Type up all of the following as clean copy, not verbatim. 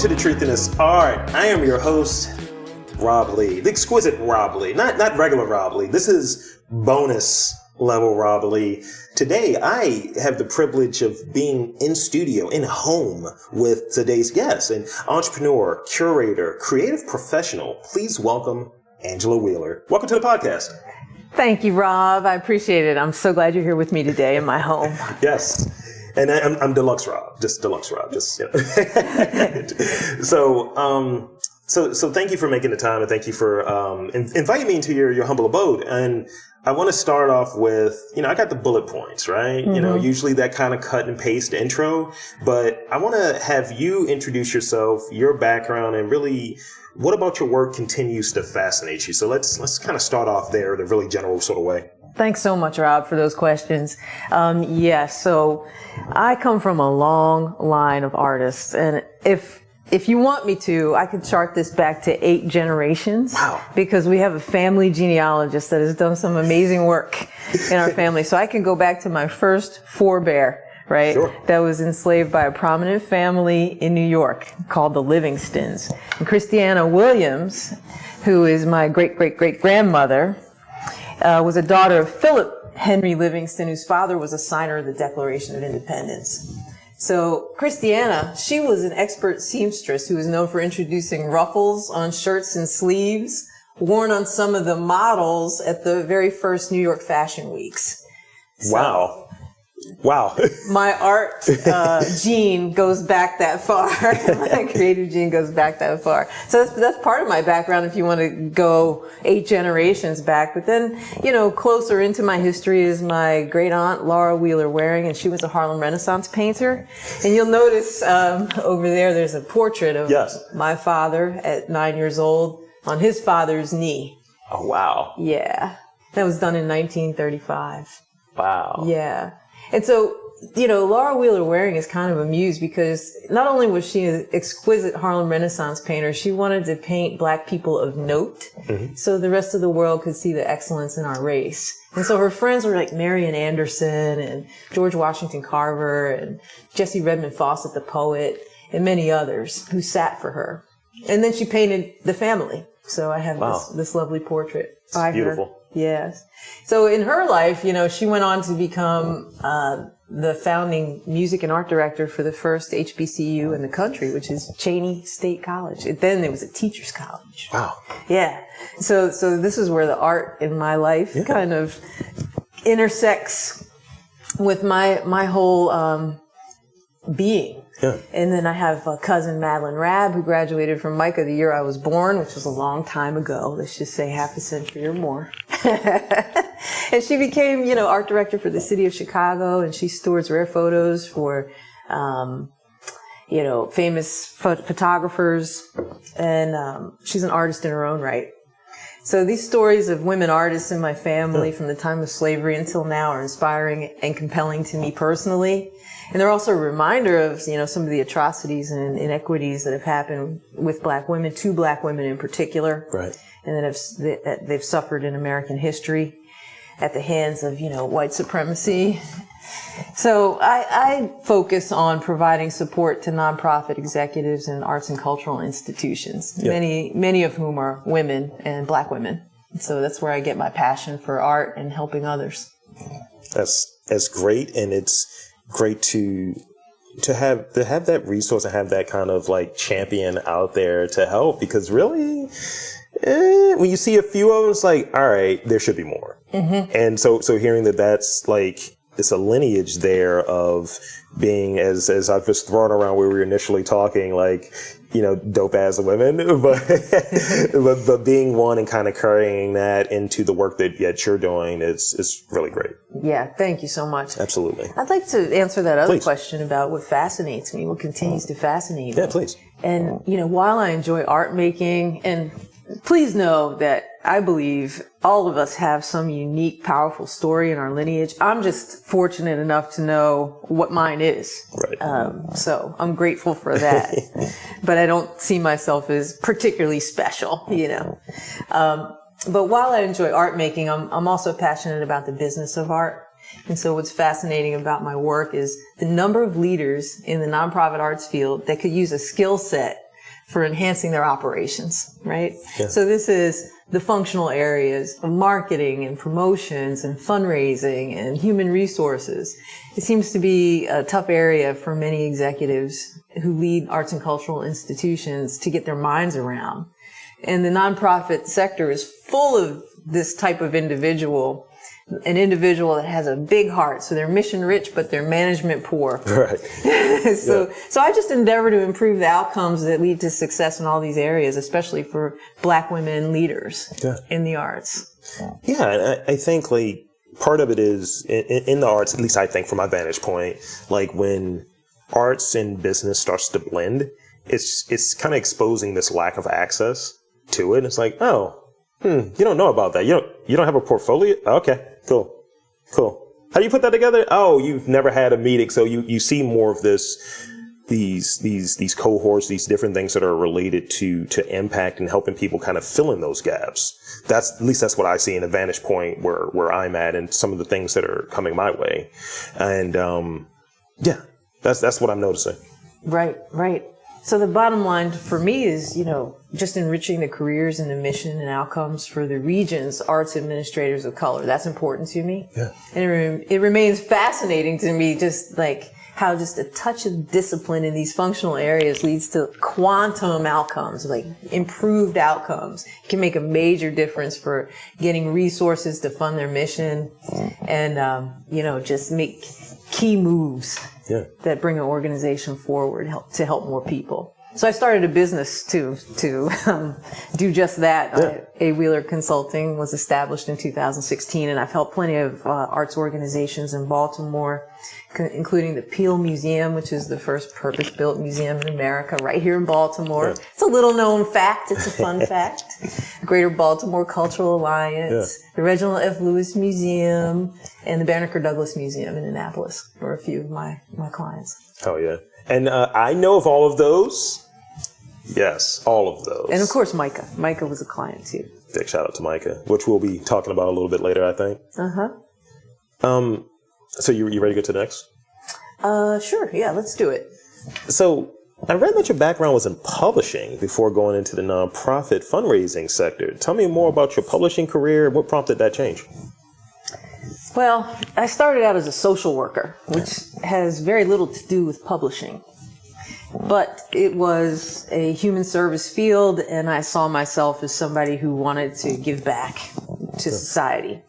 to The Truth in This Art. I am your host, Rob Lee, the exquisite Rob Lee, not regular Rob Lee. This is bonus level Rob Lee. Today, I have the privilege of being in studio, in home with today's guest, an entrepreneur, curator, creative professional. Please welcome Angela Wheeler. Welcome to the podcast. Thank you, Rob. I appreciate it. I'm so glad you're here with me today in my home. Yes. And I'm Deluxe Rob, just Deluxe Rob, just, you know. So thank you for making the time, and thank you for inviting me into your humble abode. And I want to start off with, I got the bullet points, right? Mm-hmm. Usually that kind of cut and paste intro, but I want to have you introduce yourself, your background, and really what about your work continues to fascinate you? So let's kind of start off there in a really general sort of way. Thanks so much, Rob, for those questions. So I come from a long line of artists, and if you want me to, I could chart this back to 8 generations. Wow. Because we have a family genealogist that has done some amazing work in our family. So I can go back to my first forebear, right? Sure. That was enslaved by a prominent family in New York called the Livingstons. And Christiana Williams, who is my great-great-great-grandmother, was a daughter of Philip Henry Livingston, whose father was a signer of the Declaration of Independence. So Christiana, she was an expert seamstress who was known for introducing ruffles on shirts and sleeves worn on some of the models at the very first New York Fashion Weeks. So, Wow. My art gene goes back that far. My creative gene goes back that far. So that's part of my background if you want to go 8 generations back. But then, closer into my history is my great aunt, Laura Wheeler Waring, and she was a Harlem Renaissance painter. And you'll notice over there's a portrait of my father at 9 years old on his father's knee. Oh, wow. Yeah. That was done in 1935. Wow. Yeah. And so, Laura Wheeler Waring is kind of a muse because not only was she an exquisite Harlem Renaissance painter, she wanted to paint Black people of note so the rest of the world could see the excellence in our race. And so her friends were like Marian Anderson and George Washington Carver and Jessie Redmond Fawcett, the poet, and many others who sat for her. And then she painted the family. So I have this lovely portrait by her. Beautiful. Yes. So in her life, she went on to become the founding music and art director for the first HBCU in the country, which is Cheney State College. Then it was a teacher's college. Wow. Yeah. So this is where the art in my life kind of intersects with my whole being. Yeah. And then I have a cousin, Madeline Rabb, who graduated from MICA the year I was born, which was a long time ago. Let's just say half a century or more. And she became, art director for the city of Chicago, and she stores rare photos for, famous photographers. And she's an artist in her own right. So these stories of women artists in my family from the time of slavery until now are inspiring and compelling to me personally. And they're also a reminder of, some of the atrocities and inequities that have happened with Black women, to Black women in particular. Right. And that they've suffered in American history at the hands of, white supremacy. So I focus on providing support to nonprofit executives and arts and cultural institutions, many of whom are women and Black women. So that's where I get my passion for art and helping others. That's great, and it's great to have that resource and have that kind of like champion out there to help, because really when you see a few of them, it's like, all right, there should be more. And so hearing that's like, it's a lineage there of being, as I've just thrown around where we were initially talking, like, dope ass women, but being one and kind of carrying that into the work that you're doing is really great. Yeah, thank you so much. Absolutely. I'd like to answer that other question about what fascinates me, what continues to fascinate me. Yeah, please. And, while I enjoy art making, and please know that I believe all of us have some unique, powerful story in our lineage. I'm just fortunate enough to know what mine is. Right. So I'm grateful for that. But I don't see myself as particularly special, But while I enjoy art making, I'm also passionate about the business of art. And so what's fascinating about my work is the number of leaders in the nonprofit arts field that could use a skill set for enhancing their operations, right? Yeah. So this is the functional areas of marketing and promotions and fundraising and human resources. It seems to be a tough area for many executives who lead arts and cultural institutions to get their minds around. And the nonprofit sector is full of this type of individual, an individual that has a big heart. So they're mission rich, but they're management poor. Right. So I just endeavor to improve the outcomes that lead to success in all these areas, especially for Black women leaders in the arts. Yeah, and I think like part of it is in the arts, at least I think from my vantage point, like when arts and business starts to blend, it's kind of exposing this lack of access to it. It's like, you don't know about that. You don't have a portfolio? Okay, cool. How do you put that together? Oh, you've never had a meeting. So you see more of these cohorts, these different things that are related to impact and helping people kind of fill in those gaps. At least that's what I see in a vantage point where I'm at and some of the things that are coming my way. And, that's what I'm noticing. Right. So the bottom line for me is, just enriching the careers and the mission and outcomes for the region's arts administrators of color. That's important to me. Yeah. And it remains fascinating to me, just like how just a touch of discipline in these functional areas leads to quantum outcomes, like improved outcomes. It can make a major difference for getting resources to fund their mission and, just make key moves that bring an organization forward to help more people. So I started a business to do just that. A Wheeler Consulting was established in 2016, and I've helped plenty of arts organizations in Baltimore, including the Peel Museum, which is the first purpose-built museum in America, right here in Baltimore. Yeah. It's a little-known fact. It's a fun fact. Greater Baltimore Cultural Alliance, the Reginald F. Museum, and the Banneker-Douglass Museum in Annapolis were a few of my clients. Oh, yeah. And I know of all of those. Yes, all of those. And of course, Micah. Micah was a client too. Big shout out to Micah, which we'll be talking about a little bit later, I think. So you ready to go to the next? Sure. Yeah, let's do it. So I read that your background was in publishing before going into the nonprofit fundraising sector. Tell me more about your publishing career. What prompted that change? Well, I started out as a social worker, which has very little to do with publishing. But it was a human service field, and I saw myself as somebody who wanted to give back to society.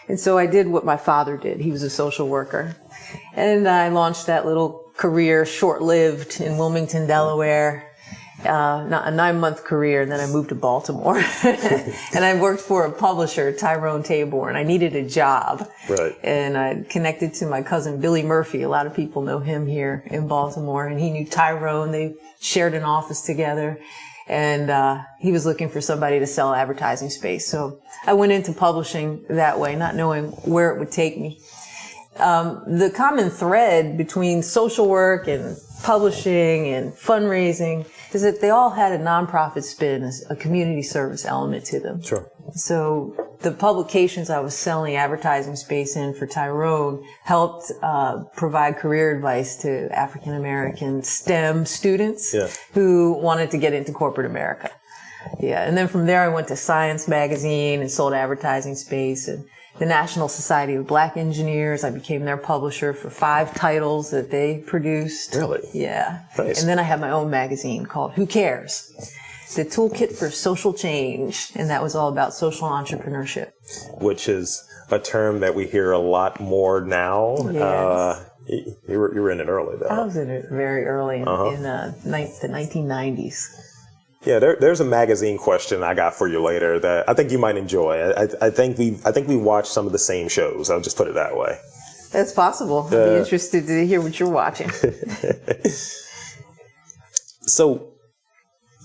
And so I did what my father did. He was a social worker. And I launched that little career, short-lived, in Wilmington, Delaware. Not a 9-month career, and then I moved to Baltimore. And I worked for a publisher, Tyrone Tabor, and I needed a job. Right. And I connected to my cousin Billy Murphy. A lot of people know him here in Baltimore, and he knew Tyrone. They shared an office together, and he was looking for somebody to sell advertising space. So I went into publishing that way, not knowing where it would take me. The common thread between social work and publishing and fundraising is that they all had a nonprofit spin, a community service element to them. Sure. So the publications I was selling advertising space in for Tyrone helped provide career advice to African American STEM students who wanted to get into corporate America. Yeah, and then from there I went to Science Magazine and sold advertising space, and the National Society of Black Engineers. I became their publisher for 5 titles that they produced. Really? Yeah. Nice. And then I had my own magazine called Who Cares? The Toolkit for Social Change. And that was all about social entrepreneurship. Which is a term that we hear a lot more now. Yes. You were in it early, though. I was in it very early in the 1990s. Yeah, there's a magazine question I got for you later that I think you might enjoy. I think we watched some of the same shows. I'll just put it that way. That's possible. I'd be interested to hear what you're watching. So,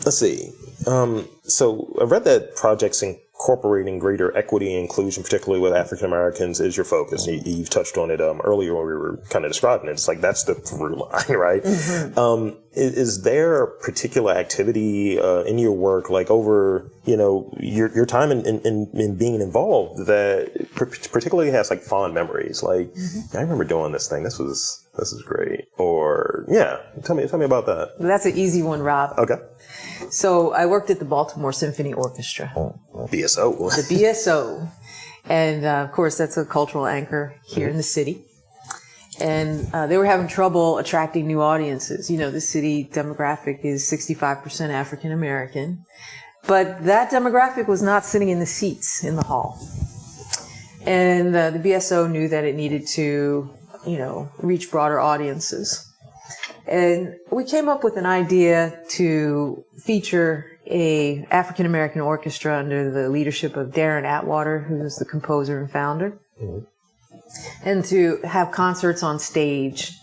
let's see. So I read that projects incorporating greater equity and inclusion, particularly with African Americans, is your focus. You've touched on it earlier when we were kind of describing it. It's like that's the through line, right? Mm-hmm. Is there a particular activity in your work, like over your time in being involved, that particularly has like fond memories? Like I remember doing this thing. This is great. Or word. Yeah. Tell me about that. That's an easy one, Rob. Okay. So I worked at the Baltimore Symphony Orchestra. BSO. The BSO. And of course, that's a cultural anchor here in the city. And they were having trouble attracting new audiences. You know, the city demographic is 65% African American. But that demographic was not sitting in the seats in the hall. And the BSO knew that it needed to, reach broader audiences. And we came up with an idea to feature a African American orchestra under the leadership of Darren Atwater, who was the composer and founder. Mm-hmm. And to have concerts on stage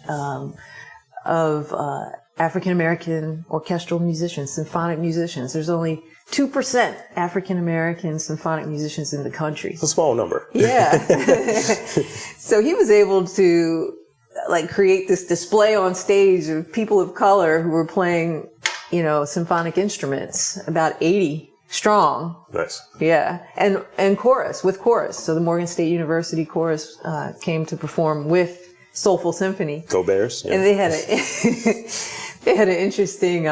of African American orchestral musicians, symphonic musicians. There's only 2% African American symphonic musicians in the country. It's a small number. Yeah. So he was able to create this display on stage of people of color who were playing, symphonic instruments, about 80 strong. Nice. Yeah. And chorus, with chorus. So the Morgan State University chorus came to perform with Soulful Symphony. Go Bears. Yeah. And they had an interesting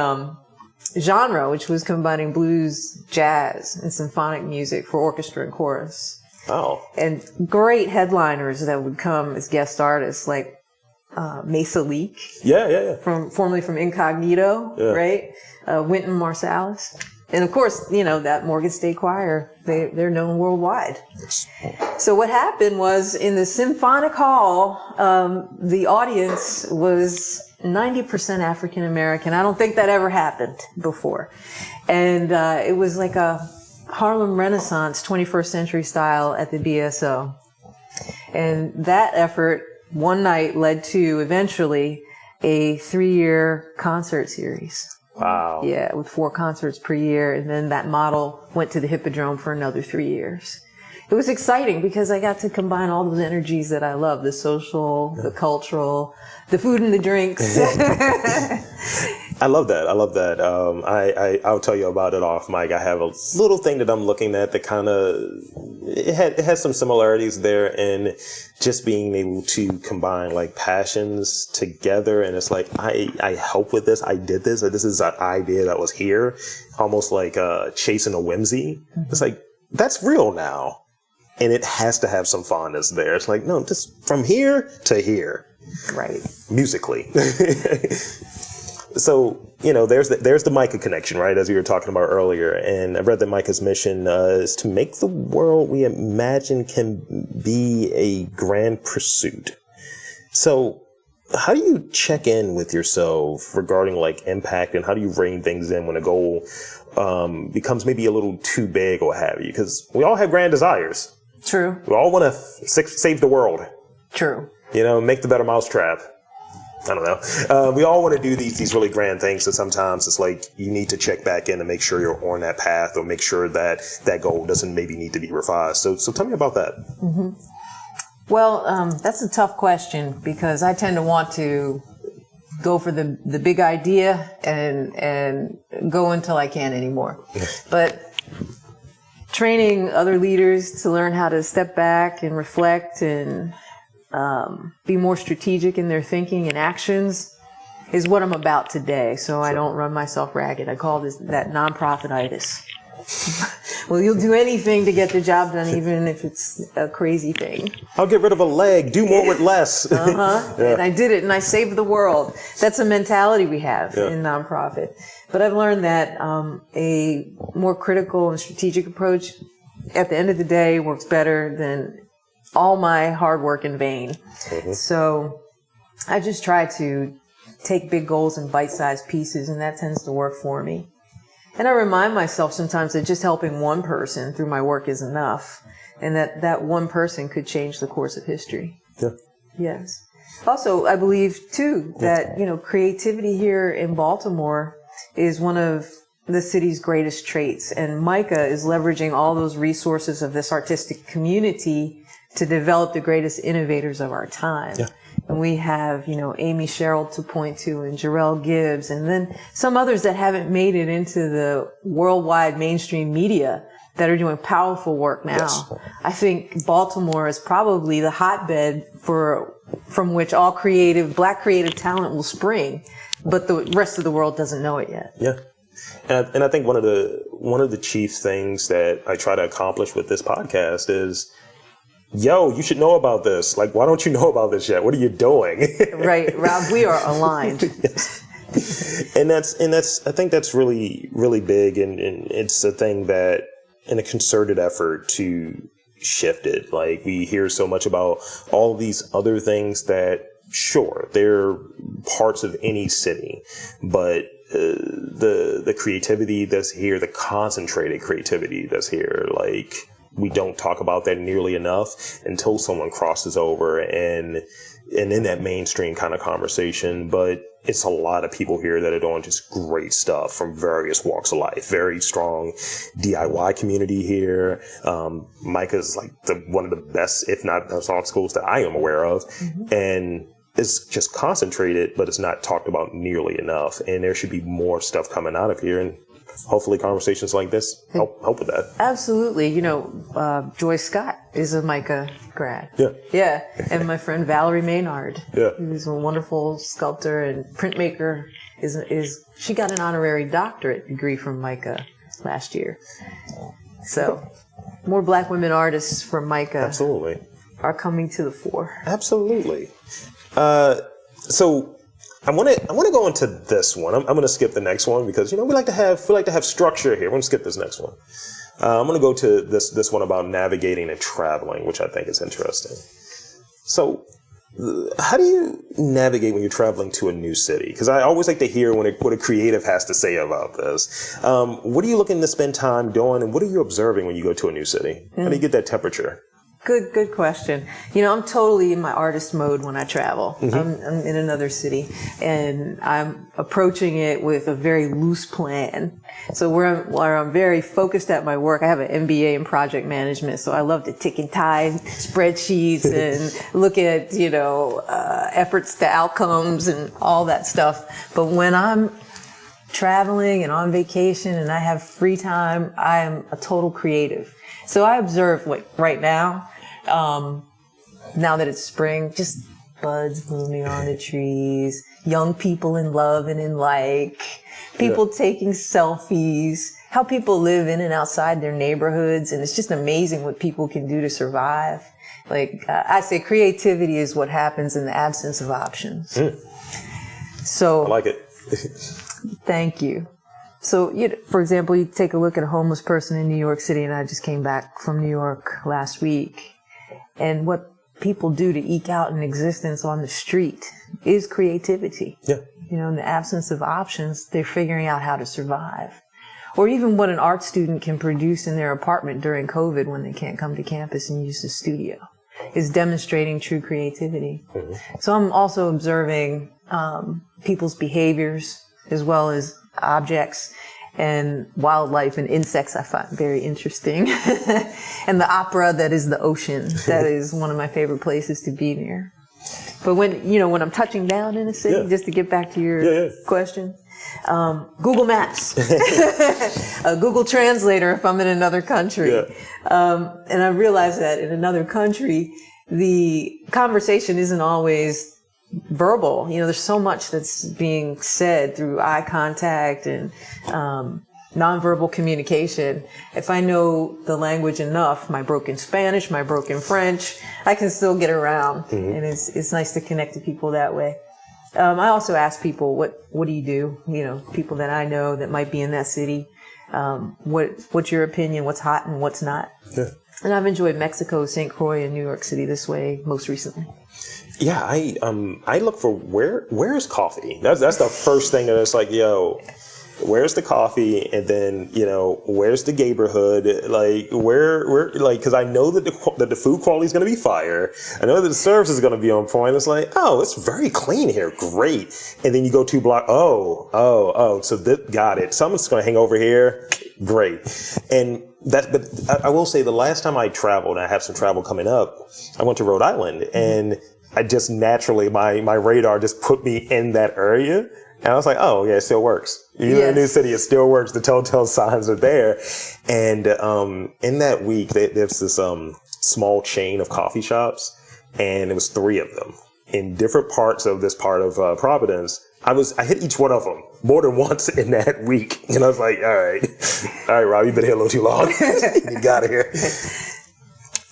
genre, which was combining blues, jazz, and symphonic music for orchestra and chorus. Oh. And great headliners that would come as guest artists, like Mesa Leak. Yeah. Formerly from Incognito, right? Wynton Marsalis. And of course, that Morgan State Choir, they're known worldwide. So what happened was, in the Symphonic Hall, the audience was 90% African American. I don't think that ever happened before. And it was like a Harlem Renaissance, 21st century style at the BSO. And that effort one night led to eventually a 3-year concert series. Wow. Yeah, with 4 concerts per year. And then that model went to the Hippodrome for another 3 years. It was exciting because I got to combine all those energies that I love, the social, the cultural, the food and the drinks. I love that. I'll tell you about it off mic. I have a little thing that I'm looking at that kind of, it has some similarities there in just being able to combine passions together. And it's I help with this. I did this. This is an idea that was here, almost like chasing a whimsy. Mm-hmm. It's that's real now. And it has to have some fondness there. It's no, just from here to here. Right. Musically. So, there's the Micah connection, right? As we were talking about earlier. And I read that Micah's mission is to make the world we imagine can be a grand pursuit. So how do you check in with yourself regarding impact, and how do you rein things in when a goal becomes maybe a little too big or what have you? Because we all have grand desires. True. We all want to save the world. True. Make the better mousetrap. I don't know. We all want to do these really grand things. So sometimes it's you need to check back in and make sure you're on that path, or make sure that goal doesn't maybe need to be revised. So tell me about that. Mm-hmm. Well, that's a tough question because I tend to want to go for the big idea and go until I can't anymore. But training other leaders to learn how to step back and reflect and be more strategic in their thinking and actions is what I'm about today. So I don't run myself ragged. I call that nonprofititis. Well, you'll do anything to get the job done, even if it's a crazy thing. I'll get rid of a leg, do more with less. Yeah. And I did it, and I saved the world. That's a mentality we have in nonprofit. But I've learned that a more critical and strategic approach, at the end of the day, works better than all my hard work in vain. Mm-hmm. So I just try to take big goals in bite-sized pieces, and that tends to work for me. And I remind myself sometimes that just helping one person through my work is enough, and that one person could change the course of history. Yeah. Yes. Also, I believe, too, that, creativity here in Baltimore is one of the city's greatest traits, and Micah is leveraging all those resources of this artistic community to develop the greatest innovators of our time. Yeah. And we have, Amy Sherrill to point to, and Jarrell Gibbs, and then some others that haven't made it into the worldwide mainstream media that are doing powerful work now. Yes. I think Baltimore is probably the hotbed for from which all Black creative talent will spring, but the rest of the world doesn't know it yet. Yeah. And I think one of the chief things that I try to accomplish with this podcast is, yo, you should know about this. Like, why don't you know about this yet? What are you doing? Right, Rob, we are aligned. Yes. And I think that's really, really big. And it's a thing that, in a concerted effort to shift it, like, we hear so much about all these other things that, sure, they're parts of any city, but the creativity that's here, the concentrated creativity that's here, like, we don't talk about that nearly enough until someone crosses over and in that mainstream kind of conversation. But it's a lot of people here that are doing just great stuff from various walks of life. Very strong DIY community here. Micah's like one of the best, if not best, art schools that I am aware of. Mm-hmm. And it's just concentrated, but it's not talked about nearly enough. And there should be more stuff coming out of here. And hopefully conversations like this help with that. Absolutely. You know, Joy Scott is a Micah grad. Yeah. Yeah. And my friend Valerie Maynard, yeah, who's a wonderful sculptor and printmaker, she got an honorary doctorate degree from Micah last year. So more Black women artists from Micah absolutely are coming to the fore. Absolutely. So I want to go into this one. I'm going to skip the next one because, you know, we like to have structure here. We're going to skip this next one. I'm going to go to this one about navigating and traveling, which I think is interesting. So how do you navigate when you're traveling to a new city? Because I always like to hear what a creative has to say about this. What are you looking to spend time doing, and what are you observing when you go to a new city? How do you get that temperature? Good question. You know, I'm totally in my artist mode when I travel. Mm-hmm. I'm in another city, and I'm approaching it with a very loose plan. So where I'm very focused at my work, I have an MBA in project management, so I love to tick and tie spreadsheets and look at, you know, efforts to outcomes and all that stuff. But when I'm traveling and on vacation and I have free time, I am a total creative. So I observe, like, right now, now that it's spring, just buds blooming on the trees, young people in love and in like, people taking selfies, how people live in and outside their neighborhoods. And it's just amazing what people can do to survive. Like, I say creativity is what happens in the absence of options. So I like it. Thank you. So, for example, you take a look at a homeless person in New York City, and I just came back from New York last week. And what people do to eke out an existence on the street is creativity. Yeah. You know, in the absence of options, they're figuring out how to survive. Or even what an art student can produce in their apartment during COVID when they can't come to campus and use the studio is demonstrating true creativity. Mm-hmm. So I'm also observing people's behaviors as well as objects and wildlife and insects I find very interesting. And the opera that is the ocean, that is one of my favorite places to be near. But when I'm touching down in a city, just to get back to your question, Google Maps, a Google Translator if I'm in another country. And I realize that in another country, the conversation isn't always verbal. You know, there's so much that's being said through eye contact and nonverbal communication. If I know the language enough, my broken Spanish, my broken French, I can still get around. Mm-hmm. And it's nice to connect to people that way. I also ask people, what do you do? You know, people that I know that might be in that city. What's your opinion? What's hot and what's not? Yeah. And I've enjoyed Mexico, St. Croix, and New York City this way most recently. Yeah, I look for where's coffee? That's the first thing that it's like, yo, where's the coffee? And then, you know, where's the neighborhood? Like, where like, because I know that the food quality is going to be fire. I know that the service is going to be on point. It's like, oh, it's very clean here. Great. And then you go 2 blocks. Oh. So got it. Someone's going to hang over here. Great. And but I will say the last time I traveled, and I have some travel coming up, I went to Rhode Island, and I just naturally, my radar just put me in that area. And I was like, oh, yeah, it still works. Even in a new city, it still works. The telltale signs are there. And in that week, there's this small chain of coffee shops, and it was 3 of them. in different parts of this part of Providence. I hit each one of them more than once in that week. And I was like, all right, Rob, you've been here a little too long. You got here.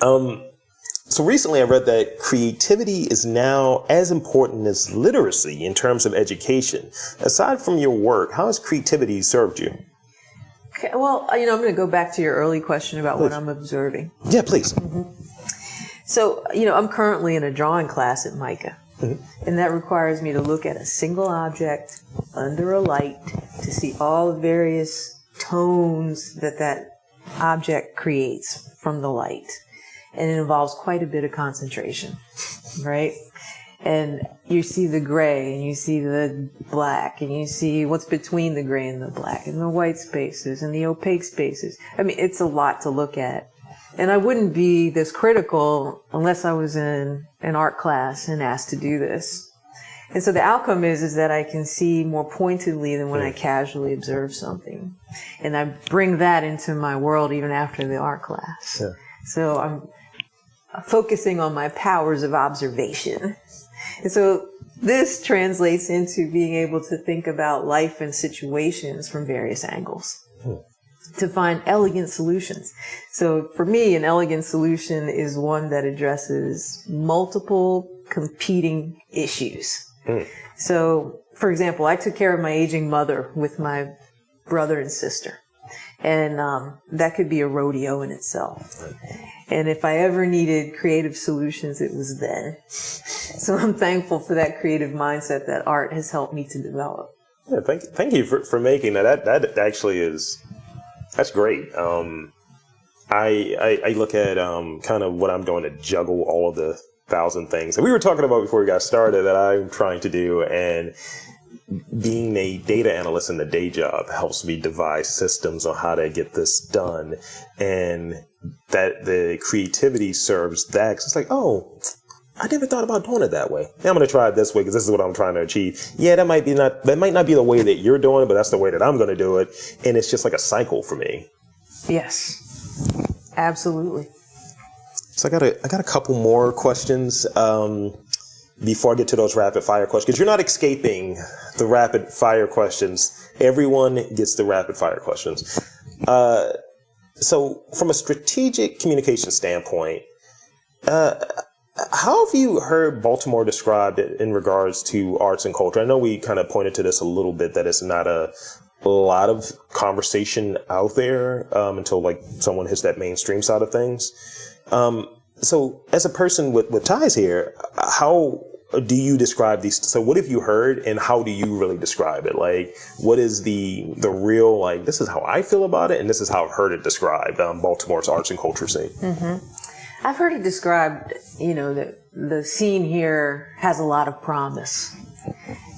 So recently I read that creativity is now as important as literacy in terms of education. Aside from your work, how has creativity served you? Okay, well, I'm going to go back to your early question about what I'm observing. Yeah, please. Mm-hmm. So, I'm currently in a drawing class at MICA. Mm-hmm. And that requires me to look at a single object under a light to see all the various tones that object creates from the light. And it involves quite a bit of concentration, right? And you see the gray, and you see the black, and you see what's between the gray and the black, and the white spaces, and the opaque spaces. I mean, it's a lot to look at. And I wouldn't be this critical unless I was in an art class and asked to do this. And so the outcome is that I can see more pointedly than when I casually observe something. And I bring that into my world even after the art class. Yeah. So I'm focusing on my powers of observation. And so this translates into being able to think about life and situations from various angles to find elegant solutions. So for me, an elegant solution is one that addresses multiple competing issues. So, for example, I took care of my aging mother with my brother and sister. And that could be a rodeo in itself. And if I ever needed creative solutions, it was then. So I'm thankful for that creative mindset that art has helped me to develop. Yeah, thank you for making that. That actually that's great. I look at kind of what I'm doing to juggle all of the 1,000 things that we were talking about before we got started that I'm trying to do, and being a data analyst in the day job helps me devise systems on how to get this done, and that the creativity serves that. 'Cause it's like, oh, I never thought about doing it that way. Now I'm going to try it this way because this is what I'm trying to achieve. Yeah, that might not be the way that you're doing it, but that's the way that I'm going to do it. And it's just like a cycle for me. Yes, absolutely. So I got a couple more questions before I get to those rapid fire questions, because you're not escaping the rapid fire questions. Everyone gets the rapid fire questions. So from a strategic communication standpoint, how have you heard Baltimore described in regards to arts and culture? I know we kind of pointed to this a little bit, that it's not a lot of conversation out there until like someone hits that mainstream side of things. So as a person with ties here, how do you describe these? So what have you heard, and how do you really describe it? Like, what is the real, like, this is how I feel about it, and this is how I've heard it described, Baltimore's arts and culture scene? Mm-hmm. I've heard it described, that the scene here has a lot of promise.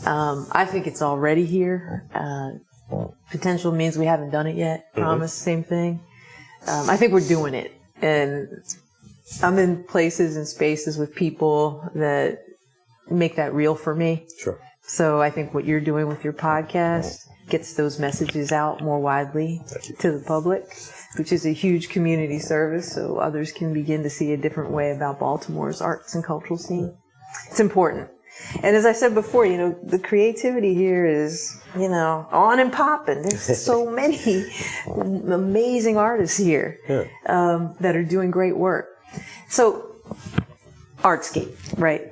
I think it's already here. Potential means we haven't done it yet. Promise, same thing. I think we're doing it. And I'm in places and spaces with people that make that real for me. Sure. So I think what you're doing with your podcast gets those messages out more widely to the public, which is a huge community service, so others can begin to see a different way about Baltimore's arts and cultural scene. It's important. And as I said before, the creativity here is, on and popping. There's so many amazing artists here that are doing great work. So, Artscape, right?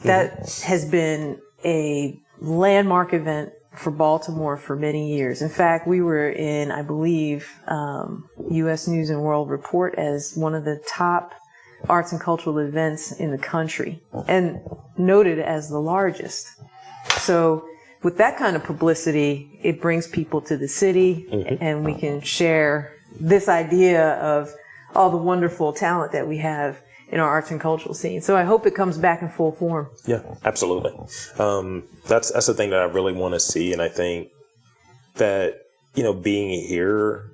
That has been a landmark event for Baltimore for many years. In fact, we were in, I believe, U.S. News and World Report as one of the top arts and cultural events in the country, and noted as the largest. So with that kind of publicity, it brings people to the city, and we can share this idea of all the wonderful talent that we have in our arts and cultural scene. So I hope it comes back in full form. Yeah, absolutely. That's the thing that I really want to see. And I think that, being here,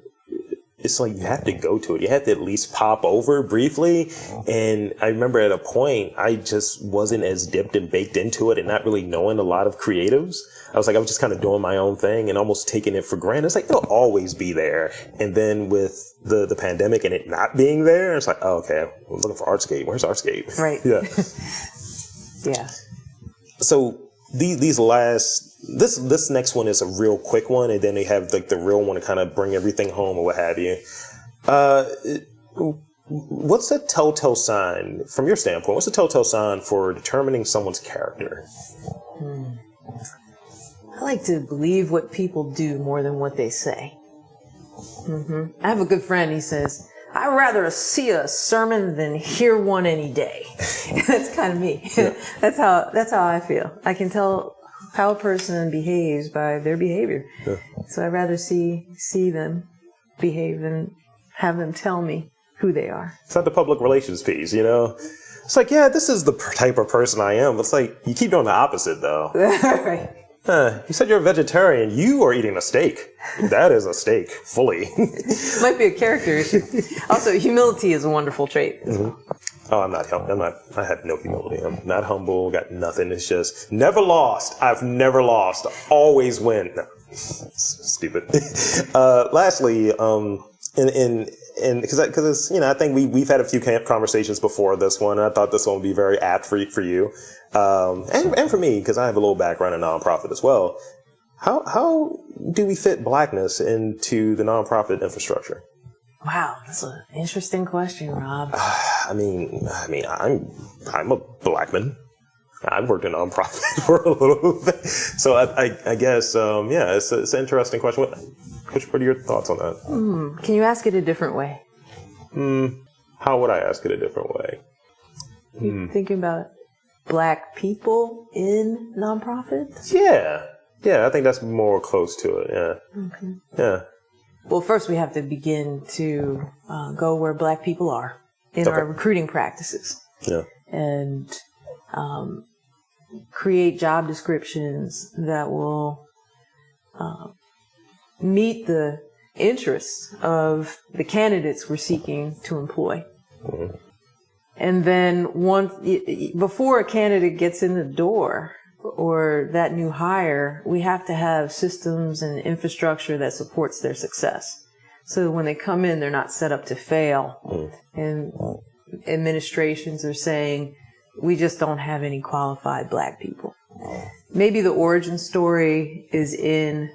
it's like you have to go to it. You have to at least pop over briefly. And I remember at a point, I just wasn't as dipped and baked into it and not really knowing a lot of creatives. I was just kind of doing my own thing and almost taking it for granted. It's like, it'll always be there. And then with the pandemic and it not being there, it's like, oh, okay, I'm looking for Artscape. Where's Artscape? Right. Yeah. Yeah. So this next one is a real quick one, and then they have like the real one to kind of bring everything home or what have you. What's a telltale sign, from your standpoint, what's a telltale sign for determining someone's character? I like to believe what people do more than what they say. I have a good friend, he says, I'd rather see a sermon than hear one any day. That's kind of me. Yeah. That's how I feel. I can tell how a person behaves by their behavior. Yeah. So I'd rather see them behave than have them tell me who they are. It's not the public relations piece, you know? It's like, yeah, this is the type of person I am. It's like, you keep doing the opposite, though. Right. You said you're a vegetarian. You are eating a steak. That is a steak, fully. Might be a character issue. Also, humility is a wonderful trait. Oh, I have no humility. I'm not humble, got nothing. It's just never lost. I've never lost. Always win. No, stupid. Lastly, and because I think we've had a few conversations before this one, and I thought this one would be very apt for you, and for me, because I have a little background in nonprofit as well. How do we fit Blackness into the nonprofit infrastructure? Wow, that's an interesting question, Rob. I mean, I'm a Black man. I've worked in nonprofit for a little bit, so I guess it's an interesting question. What are your thoughts on that? Can you ask it a different way? How would I ask it a different way? You thinking about Black people in nonprofits? Yeah, I think that's more close to it. Yeah. Okay. Yeah. Well, first we have to begin to go where Black people are in our recruiting practices. Yeah. And create job descriptions that will meet the interests of the candidates we're seeking to employ. Mm-hmm. And then before a candidate gets in the door or that new hire, we have to have systems and infrastructure that supports their success. So when they come in, they're not set up to fail. And administrations are saying, we just don't have any qualified Black people. Maybe the origin story is in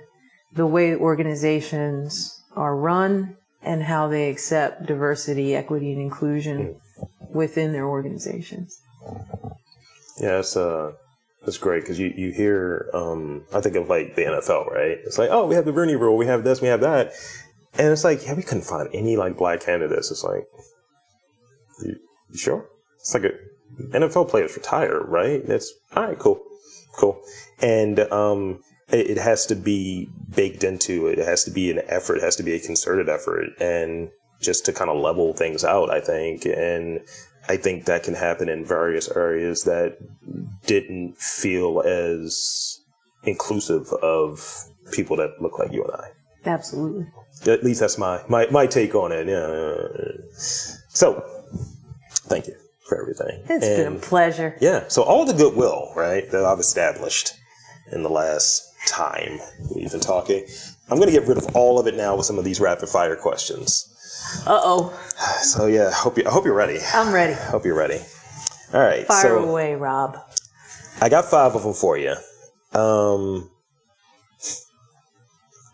the way organizations are run and how they accept diversity, equity, and inclusion within their organizations. Yeah, that's great, because you hear, I think of like the NFL, right? It's like, oh, we have the Rooney Rule, we have this, we have that. And it's like, yeah, we couldn't find any like Black candidates. It's like, you sure? It's like NFL players retire, right? It's all right, cool. And it has to be baked into it. It has to be an effort. It has to be a concerted effort, and just to kind of level things out, I think. And I think that can happen in various areas that didn't feel as inclusive of people that look like you and I. Absolutely. At least that's my take on it. Yeah. So, thank you for everything. It's been a pleasure. Yeah. So all the goodwill, right, that I've established in the last time we've been talking, I'm going to get rid of all of it now with some of these rapid fire questions. Uh-oh. So yeah, I hope you're ready. I'm ready. Hope you're ready. All right. Fire away, Rob. I got 5 of them for you.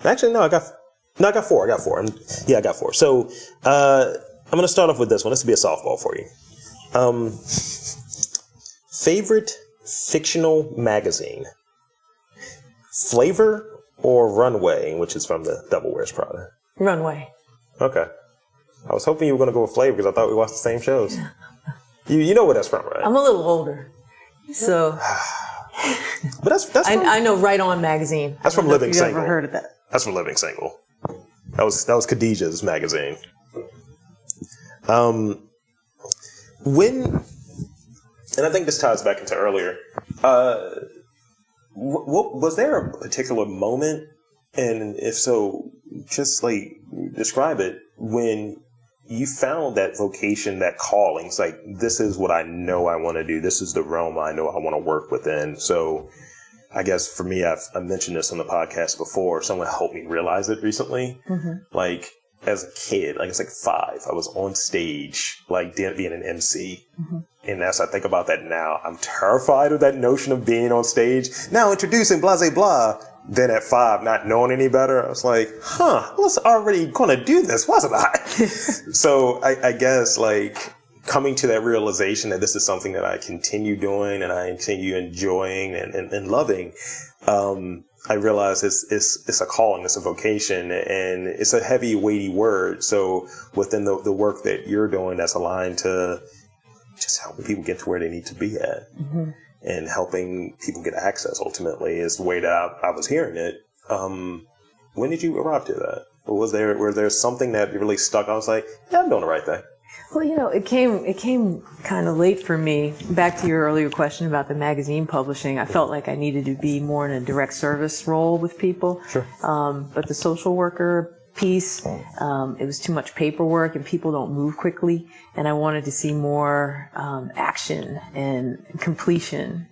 Actually, no, I got 4. I got 4. I got 4. So I'm going to start off with this one. This will be a softball for you. Favorite fictional magazine? Flavor or Runway, which is from the Devil Wears Prada? Runway. Okay. I was hoping you were going to go with Flavor because I thought we watched the same shows. You know where that's from, right? I'm a little older, so. But that's from, I know Right On magazine. That's from Living Single. I've never heard of that. That's from Living Single. That was Khadijah's magazine. And I think this ties back into earlier. Was there a particular moment, and if so, just like describe it, when you found that vocation, that calling? It's like, this is what I know I want to do. This is the realm I know I want to work within. So I guess for me, I mentioned this on the podcast before. Someone helped me realize it recently. Mm-hmm. Like as a kid, like it's like 5, I was on stage, like being an MC. Mm-hmm. And as I think about that now, I'm terrified of that notion of being on stage. Now introducing blah, blah, blah. Then at 5, not knowing any better, I was like, I was already going to do this, wasn't I? So I guess like coming to that realization that this is something that I continue doing and I continue enjoying and loving, I realize it's a calling, it's a vocation, and it's a heavy, weighty word. So within the work that you're doing that's aligned to just helping people get to where they need to be at, and helping people get access ultimately is the way that I was hearing it. When did you arrive to that? Or was there something that really stuck? I was like, yeah, I'm doing the right thing. Well, it came kind of late for me. Back to your earlier question about the magazine publishing, I felt like I needed to be more in a direct service role with people. Sure. But the social worker piece, it was too much paperwork and people don't move quickly. And I wanted to see more action and completion.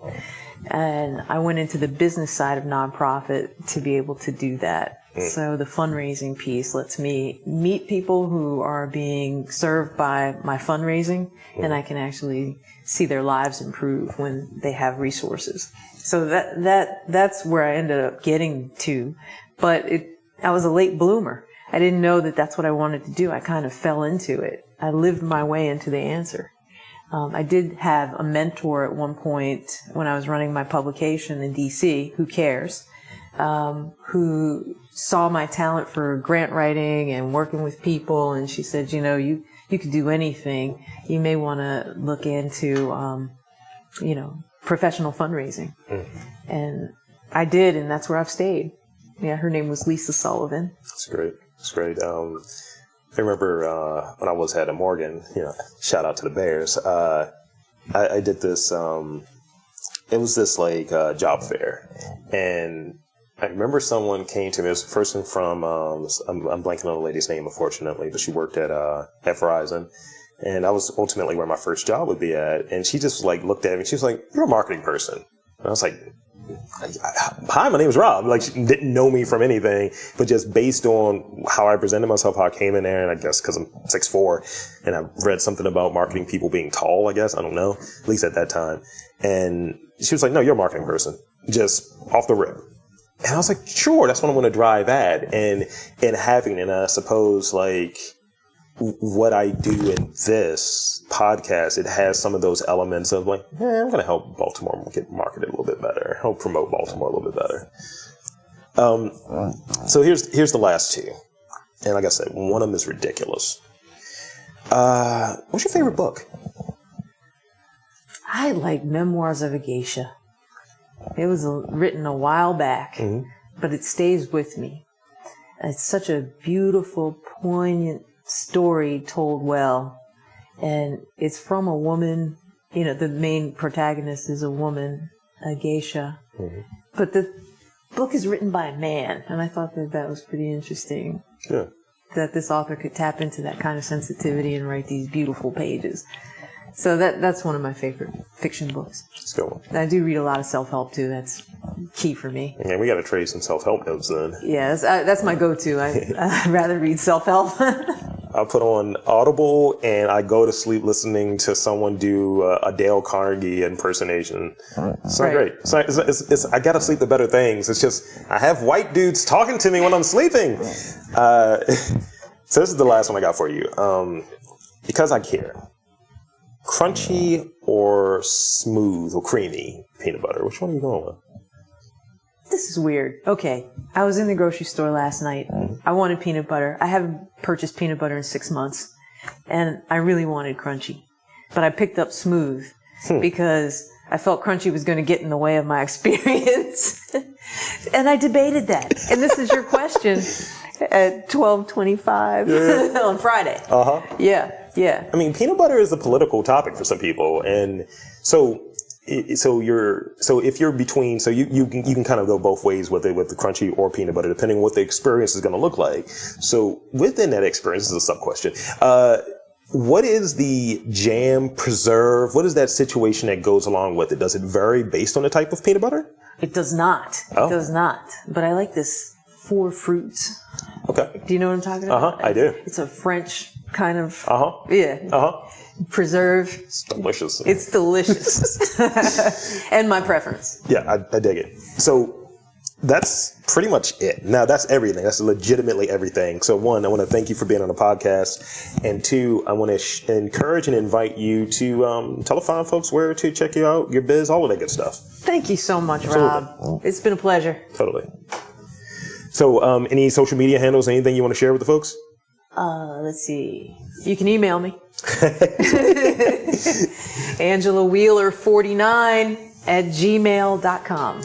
And I went into the business side of nonprofit to be able to do that. So the fundraising piece lets me meet people who are being served by my fundraising, and I can actually see their lives improve when they have resources. So that's where I ended up getting to. But I was a late bloomer. I didn't know that that's what I wanted to do. I kind of fell into it. I lived my way into the answer. I did have a mentor at one point when I was running my publication in DC, Who Cares, who saw my talent for grant writing and working with people, and she said, you could do anything. You may want to look into, professional fundraising. And I did, and that's where I've stayed. Yeah, her name was Lisa Sullivan. That's great. That's great. I remember when I was at Morgan, shout out to the Bears. I did this. It was this job fair, and I remember someone came to me. It was a person from I'm blanking on the lady's name, unfortunately, but she worked at Verizon, and that was ultimately where my first job would be at. And she just looked at me. She was like, "You're a marketing person." And I was like, "Hi, my name is Rob." She didn't know me from anything, but just based on how I presented myself, how I came in there, and I guess because I'm 6'4", and I read something about marketing people being tall, I guess, I don't know, at least at that time. And she was like, "No, you're a marketing person," just off the rip. And I was like, "Sure, that's what I want to drive at." And I suppose what I do in this podcast, it has some of those elements of I'm going to help Baltimore get marketed a little bit better, help promote Baltimore a little bit better. So here's the last two. And like I said, one of them is ridiculous. What's your favorite book? I like Memoirs of a Geisha. It was written a while back, but it stays with me. It's such a beautiful, poignant story told well. And it's from a woman, the main protagonist is a woman, a geisha. But the book is written by a man, and I thought that was pretty interesting. Yeah. That this author could tap into that kind of sensitivity and write these beautiful pages. So that's one of my favorite fiction books. Let's go. I do read a lot of self-help too. That's key for me. Yeah, we got to trade some self-help notes then. Yeah, that's my go-to. I'd rather read self-help. I put on Audible and I go to sleep listening to someone do a Dale Carnegie impersonation. It's not great. It's I got to sleep to better things. It's just I have white dudes talking to me when I'm sleeping. So this is the last one I got for you. Because I care. Crunchy or smooth or creamy peanut butter? Which one are you going with? This is weird. Okay, I was in the grocery store last night. I wanted peanut butter. I haven't purchased peanut butter in 6 months, and I really wanted crunchy. But I picked up smooth because I felt crunchy was going to get in the way of my experience. And I debated that. And this is your question at 12:25 on Friday. Yeah. I mean, peanut butter is a political topic for some people, and so if you're between, so you can kind of go both ways with it, with the crunchy or peanut butter, depending on what the experience is going to look like. So within that experience, this is a sub question. What is the jam, preserve? What is that situation that goes along with it? Does it vary based on the type of peanut butter? It does not. It does not. But I like this 4 fruits. Okay. Do you know what I'm talking about? I do. It's a French kind of. preserve. It's delicious. It's delicious. And my preference. Yeah, I dig it. So that's pretty much it. Now, that's everything. That's legitimately everything. So one, I want to thank you for being on the podcast. And two, I want to encourage and invite you to tell the fine folks where to check you out, your biz, all of that good stuff. Thank you so much, Absolutely. Rob. It's been a pleasure. Totally. So any social media handles, anything you want to share with the folks? Let's see. You can email me. AngelaWheeler49@gmail.com.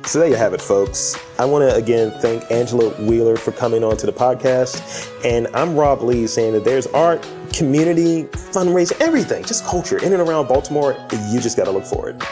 So there you have it, folks. I want to again thank Angela Wheeler for coming on to the podcast. And I'm Rob Lee saying that there's art, community, fundraising, everything, just culture in and around Baltimore. You just got to look for it.